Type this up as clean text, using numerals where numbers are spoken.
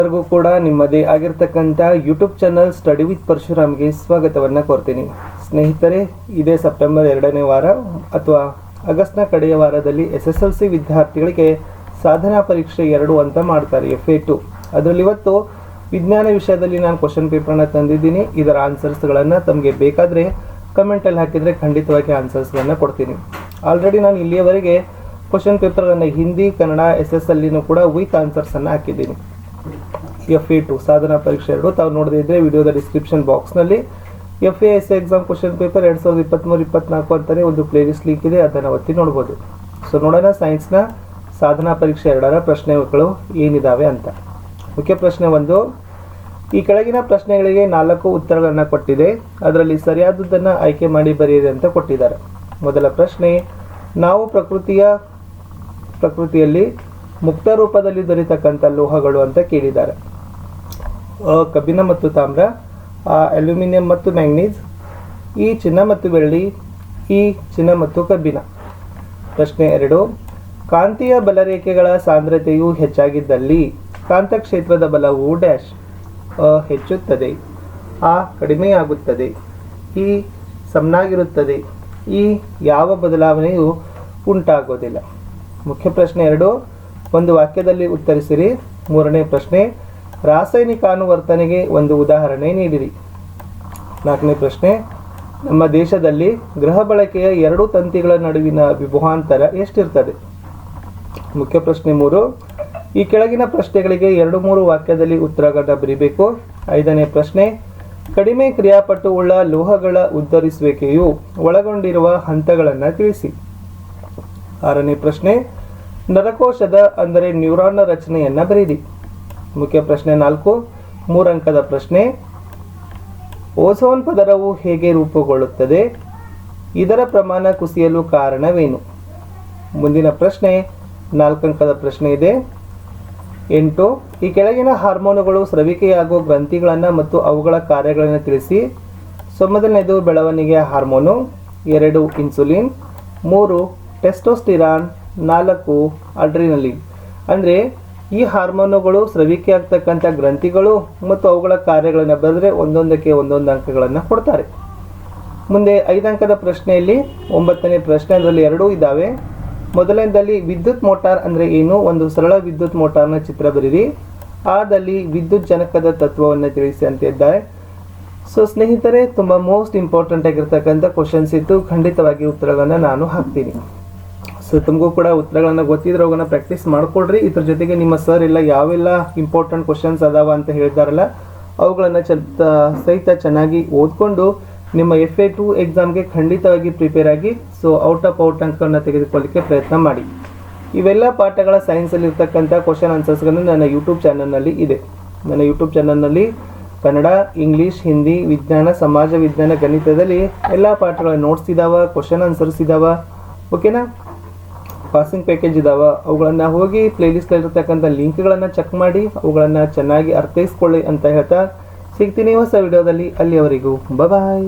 ಎಲ್ಲರಿಗೂ ಕೂಡ ನಿಮ್ಮದೇ ಆಗಿರ್ತಕ್ಕಂಥ ಯೂಟ್ಯೂಬ್ ಚಾನಲ್ ಸ್ಟಡಿ ವಿತ್ ಪರಶುರಾಮ್ಗೆ ಸ್ವಾಗತವನ್ನು ಕೋರ್ತೀನಿ. ಸ್ನೇಹಿತರೆ, ಇದೇ ಸೆಪ್ಟೆಂಬರ್ 2ನೇ ವಾರ ಅಥವಾ ಆಗಸ್ಟ್ನ ಕಡೆಯ ವಾರದಲ್ಲಿ SSLC ವಿದ್ಯಾರ್ಥಿಗಳಿಗೆ ಸಾಧನಾ ಪರೀಕ್ಷೆ 2 ಅಂತ ಮಾಡ್ತಾರೆ, FA2. ಅದರಲ್ಲಿ ಇವತ್ತು ವಿಜ್ಞಾನ ವಿಷಯದಲ್ಲಿ ನಾನು ಕ್ವಶನ್ ಪೇಪರ್ನ ತಂದಿದ್ದೀನಿ. ಇದರ ಆನ್ಸರ್ಸ್ಗಳನ್ನು ತಮಗೆ ಬೇಕಾದರೆ ಕಮೆಂಟಲ್ಲಿ ಹಾಕಿದರೆ ಖಂಡಿತವಾಗಿ ಆನ್ಸರ್ಸ್ಗಳನ್ನು ಕೊಡ್ತೀನಿ. ಆಲ್ರೆಡಿ ನಾನು ಇಲ್ಲಿಯವರೆಗೆ ಕ್ವಶನ್ ಪೇಪರ್ಗಳನ್ನು ಹಿಂದಿ, ಕನ್ನಡ, SSLನೂ ಕೂಡ ವಿತ್ ಆನ್ಸರ್ಸನ್ನು ಹಾಕಿದ್ದೀನಿ. FA2 ಸಾಧನಾ ಪರೀಕ್ಷೆ 2 ತಾವು ನೋಡದೇ ಇದ್ದರೆ ವಿಡಿಯೋದ ಡಿಸ್ಕ್ರಿಪ್ಷನ್ ಬಾಕ್ಸ್ನಲ್ಲಿ FA ಎಕ್ಸಾಮ್ ಕ್ವಶನ್ ಪೇಪರ್ 2023-24 ಅಂತಲೇ ಒಂದು ಪ್ಲೇಲಿಸ್ಟ್ ಲಿಂಕ್ ಇದೆ, ಅದನ್ನು ಒತ್ತಿ ನೋಡ್ಬೋದು. ಸೊ ನೋಡೋಣ ಸೈನ್ಸ್ನ ಸಾಧನಾ ಪರೀಕ್ಷೆ 2ರ ಪ್ರಶ್ನೆಗಳು ಏನಿದ್ದಾವೆ ಅಂತ. ಮುಖ್ಯ ಪ್ರಶ್ನೆ 1, ಈ ಕೆಳಗಿನ ಪ್ರಶ್ನೆಗಳಿಗೆ 4 ಉತ್ತರಗಳನ್ನು ಕೊಟ್ಟಿದೆ, ಅದರಲ್ಲಿ ಸರಿಯಾದದ್ದನ್ನು ಆಯ್ಕೆ ಮಾಡಿ ಬರೆಯಿರಿ ಅಂತ ಕೊಟ್ಟಿದ್ದಾರೆ. ಮೊದಲ ಪ್ರಶ್ನೆ, ನಾವು ಪ್ರಕೃತಿಯಲ್ಲಿ ಮುಕ್ತ ರೂಪದಲ್ಲಿ ದೊರೆತಕ್ಕಂಥ ಲೋಹಗಳು ಅಂತ ಕೇಳಿದ್ದಾರೆ. ಕಬ್ಬಿಣ ಮತ್ತು ತಾಮ್ರ, ಅಲ್ಯೂಮಿನಿಯಂ ಮತ್ತು ಮ್ಯಾಂಗ್ನೀಸ್, ಈ ಚಿನ್ನ ಮತ್ತು ಬೆಳ್ಳಿ, ಈ ಚಿನ್ನ ಮತ್ತು ಕಬ್ಬಿಣ. ಪ್ರಶ್ನೆ 2, ಕಾಂತೀಯ ಬಲರೇಖೆಗಳ ಸಾಂದ್ರತೆಯು ಹೆಚ್ಚಾಗಿದ್ದಲ್ಲಿ ಕಾಂತಕ್ಷೇತ್ರದ ಬಲವು ಡ್ಯಾಶ್. ಹೆಚ್ಚುತ್ತದೆ, ಕಡಿಮೆಯಾಗುತ್ತದೆ, ಈ ಸಮನಾಗಿರುತ್ತದೆ, ಈ ಯಾವ ಬದಲಾವಣೆಯೂ ಉಂಟಾಗೋದಿಲ್ಲ. ಮುಖ್ಯ ಪ್ರಶ್ನೆ 2, ಒಂದು ವಾಕ್ಯದಲ್ಲಿ ಉತ್ತರಿಸಿರಿ. ಮೂರನೇ ಪ್ರಶ್ನೆ, ರಾಸಾಯನಿಕ ಅನುವರ್ತನೆಗೆ ಒಂದು ಉದಾಹರಣೆ ನೀಡಿರಿ. 4ನೇ ಪ್ರಶ್ನೆ, ನಮ್ಮ ದೇಶದಲ್ಲಿ ಗೃಹ ಬಳಕೆಯ 2 ತಂತಿಗಳ ನಡುವಿನ ವಿಭವಾಂತರ ಎಷ್ಟಿರ್ತದೆ? ಮುಖ್ಯ ಪ್ರಶ್ನೆ 3, ಈ ಕೆಳಗಿನ ಪ್ರಶ್ನೆಗಳಿಗೆ 2-3 ವಾಕ್ಯದಲ್ಲಿ ಉತ್ತರಗಳನ್ನು ಬರೀಬೇಕು. 5ನೇ ಪ್ರಶ್ನೆ, ಕಡಿಮೆ ಕ್ರಿಯಾಪಟು ಉಳ್ಳ ಲೋಹಗಳ ಉದ್ಧರಿಸುವಿಕೆಯು ಒಳಗೊಂಡಿರುವ ಹಂತಗಳನ್ನು ತಿಳಿಸಿ. 6ನೇ ಪ್ರಶ್ನೆ, ನರಕೋಶದ ಅಂದರೆ ನ್ಯೂರಾನ್ನ ರಚನೆಯನ್ನು ಬರೆಯಿರಿ. ಮುಖ್ಯ ಪ್ರಶ್ನೆ 4, 3 ಅಂಕದ ಪ್ರಶ್ನೆ, ಓಝೋನ್ ಪದರವು ಹೇಗೆ ರೂಪುಗೊಳ್ಳುತ್ತದೆ? ಇದರ ಪ್ರಮಾಣ ಕುಸಿಯಲು ಕಾರಣವೇನು? ಮುಂದಿನ ಪ್ರಶ್ನೆ 4 ಅಂಕದ ಪ್ರಶ್ನೆ ಇದೆ. 8, ಈ ಕೆಳಗಿನ ಹಾರ್ಮೋನುಗಳು ಸ್ರವಿಕೆಯಾಗುವ ಗ್ರಂಥಿಗಳನ್ನು ಮತ್ತು ಅವುಗಳ ಕಾರ್ಯಗಳನ್ನು ತಿಳಿಸಿ. ಮೊದಲನೇದು ಬೆಳವಣಿಗೆಯ ಹಾರ್ಮೋನು, 2 ಇನ್ಸುಲಿನ್, 3 ಟೆಸ್ಟೋಸ್ಟಿರಾನ್, 4 ಅಡ್ರಿನಲಿನ್. ಅಂದರೆ ಈ ಹಾರ್ಮೋನುಗಳು ಸ್ರವಿಕೆ ಆಗ್ತಕ್ಕಂಥ ಗ್ರಂಥಿಗಳು ಮತ್ತು ಅವುಗಳ ಕಾರ್ಯಗಳನ್ನು ಬರೆದರೆ ಒಂದೊಂದಕ್ಕೆ ಒಂದೊಂದು ಅಂಕಗಳನ್ನು ಕೊಡ್ತಾರೆ. ಮುಂದೆ 5 ಅಂಕದ ಪ್ರಶ್ನೆಯಲ್ಲಿ 9ನೇ ಪ್ರಶ್ನೆ, ಅದರಲ್ಲಿ 2 ಇದ್ದಾವೆ. ಮೊದಲನೇದಲ್ಲಿ ವಿದ್ಯುತ್ ಮೋಟಾರ್ ಅಂದರೆ ಏನು? ಒಂದು ಸರಳ ವಿದ್ಯುತ್ ಮೋಟಾರ್ನ ಚಿತ್ರ ಬರೀರಿ. ಆದಲ್ಲಿ ವಿದ್ಯುತ್ ಜನಕದ ತತ್ವವನ್ನು ತಿಳಿಸಿ ಅಂತ ಇದ್ದಾರೆ. ಸೊ ಸ್ನೇಹಿತರೆ, ತುಂಬ ಮೋಸ್ಟ್ ಇಂಪಾರ್ಟೆಂಟ್ ಆಗಿರ್ತಕ್ಕಂಥ ಕ್ವಶನ್ಸ್ ಇತ್ತು. ಖಂಡಿತವಾಗಿ ಉತ್ತರಗಳನ್ನು ನಾನು ಹಾಕ್ತೀನಿ. ಸೊ ತಮಗೂ ಕೂಡ ಉತ್ತರಗಳನ್ನು ಗೊತ್ತಿದ್ರೆ ಅವುಗಳನ್ನ ಪ್ರಾಕ್ಟೀಸ್ ಮಾಡ್ಕೊಳ್ರಿ. ಇದ್ರ ಜೊತೆಗೆ ನಿಮ್ಮ ಸರ್ ಎಲ್ಲ ಯಾವೆಲ್ಲ ಇಂಪಾರ್ಟೆಂಟ್ ಕ್ವಶನ್ಸ್ ಅದಾವ ಅಂತ ಹೇಳಿದಾರಲ್ಲ ಅವುಗಳನ್ನು ಸಹಿತ ಚೆನ್ನಾಗಿ ಓದ್ಕೊಂಡು ನಿಮ್ಮ FA2 ಎಕ್ಸಾಮ್ಗೆ ಖಂಡಿತವಾಗಿ ಪ್ರಿಪೇರ್ ಆಗಿ ಔಟ್ ಅಂಕವನ್ನು ತೆಗೆದುಕೊಳ್ಳಲಿಕ್ಕೆ ಪ್ರಯತ್ನ ಮಾಡಿ. ಇವೆಲ್ಲ ಪಾಠಗಳ ಸೈನ್ಸಲ್ಲಿರ್ತಕ್ಕಂಥ ಕ್ವಶನ್ ಆನ್ಸರ್ಸ್ಗಳನ್ನು ನನ್ನ ಯೂಟ್ಯೂಬ್ ಚಾನಲ್ನಲ್ಲಿ ಇದೆ. ನನ್ನ ಯೂಟ್ಯೂಬ್ ಚಾನಲ್ನಲ್ಲಿ ಕನ್ನಡ, ಇಂಗ್ಲೀಷ್, ಹಿಂದಿ, ವಿಜ್ಞಾನ, ಸಮಾಜ ವಿಜ್ಞಾನ, ಗಣಿತದಲ್ಲಿ ಎಲ್ಲ ಪಾಠಗಳ ನೋಟ್ಸ್ ಇದ್ದಾವೆ, ಕ್ವಶನ್ ಆನ್ಸರ್ಸ್ ಇದ್ದಾವೆ. ಓಕೆನಾ? ಪಾಸಿಂಗ್ ಪ್ಯಾಕೇಜ್ ಇದ್ದಾವೆ. ಅವುಗಳನ್ನು ಹೋಗಿ ಪ್ಲೇಲಿಸ್ಟಲ್ಲಿರ್ತಕ್ಕಂಥ ಲಿಂಕ್ಗಳನ್ನು ಚೆಕ್ ಮಾಡಿ ಅವುಗಳನ್ನು ಚೆನ್ನಾಗಿ ಅರ್ಥೈಸ್ಕೊಳ್ಳಿ ಅಂತ ಹೇಳ್ತಾ ಸಿಗ್ತೀನಿ ಹೊಸ ವಿಡಿಯೋದಲ್ಲಿ. ಅಲ್ಲಿಯವರೆಗೂ ಬಾಯ್.